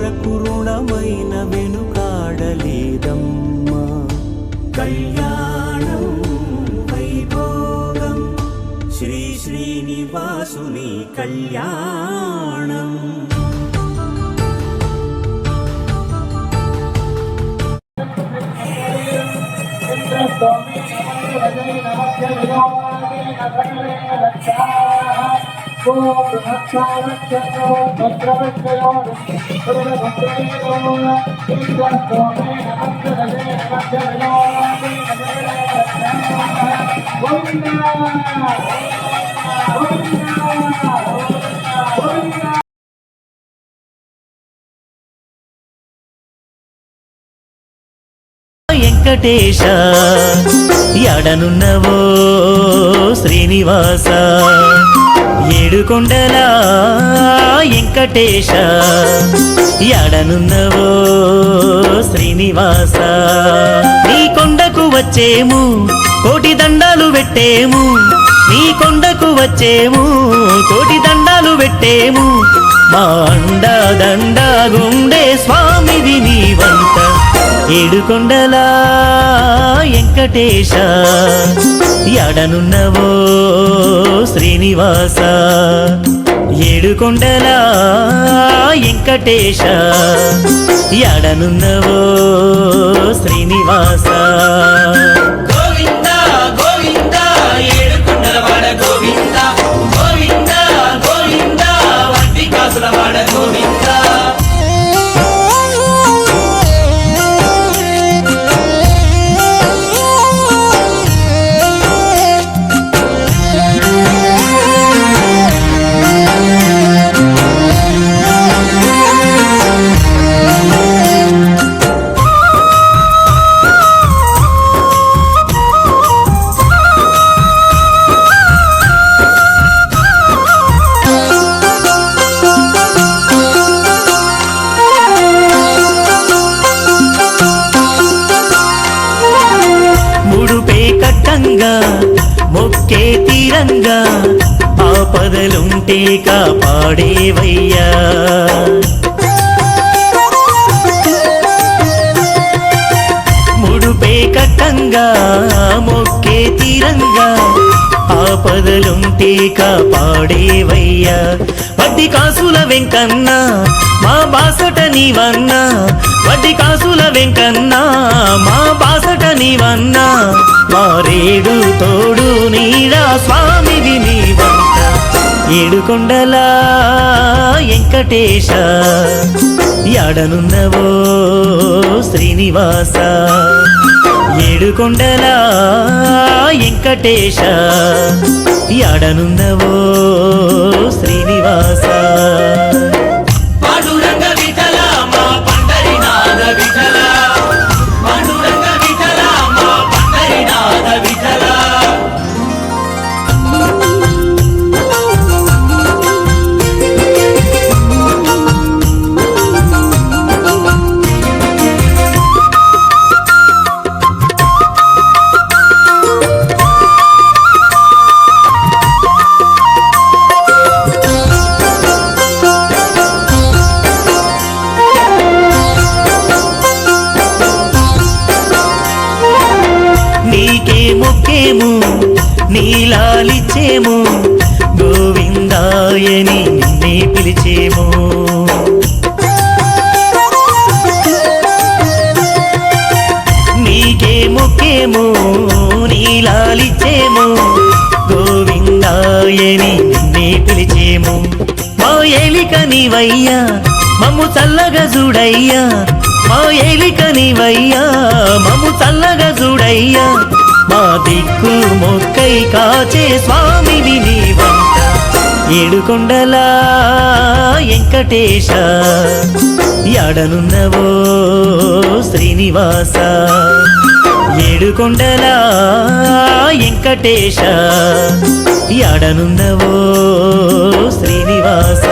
కొరకు రుణమైన వెనుకాడలేదమ్మా కళ్యాణం వైభోగం శ్రీ శ్రీనివాసుని కళ్యాణం వెంకటేశ ఎడనున్నవో శ్రీనివాస ఏడుకొండల వెంకటేశ ఎడనున్నవో శ్రీనివాస నీ కొండకు వచ్చేము కోటి దండాలు పెట్టేము నీ కొండకు వచ్చేము కోటి దండాలు పెట్టేము మా అండా దండా గుండే స్వామిది నీవంత ఏడుకొండల వెంకటేశ ఎడనున్నవో శ్రీనివాస ఏడుకొండల వెంకటేశ ఎడనున్నవో శ్రీనివాస గోవింద గోవింద ఏడుకొండల వాడ గోవింద గోవింద గోవింద వడ్డీ కాసుల వాడ గోవింద మొక్కే తీరంగా ఆపదలుంటే కాపాడేవయ్యా ముడుపే కట్టంగా మొక్కే తీరంగా ఆపదలుంటే కాపాడేవయ్యా వడ్డీ కాసుల వెంకన్న మా బాసట నీవన్నా వడ్డీ కాసుల వెంకన్న మా బాసట నీవన్నా మారేడు తోడు నీడా స్వామివి నీవంత ఏడుకొండల వెంకటేశ ఎడనున్నవో శ్రీనివాస ఏడుకొండల వెంకటేశ ఎడనున్నవో శ్రీనివాస మొక్కేము నీలాలిచ్చేము గోవిందాయని నిన్నే పిలిచేము నీకే మొక్కేము నీలాలిచ్చేము గోవిందాయని నిన్నే పిలిచేము మా ఏలిక నీవయ్యా మమ్ము చల్లగా చూడయ్యా మా ఏలిక నీవయ్యా మమ్ము చల్లగా చూడయ్యా మా దిక్కు మొక్కై కాచే స్వామివి నీవంత ఏడుకొండల వెంకటేశ ఎడనున్నవో శ్రీనివాస ఏడుకొండల వెంకటేశ ఎడనున్నవో శ్రీనివాస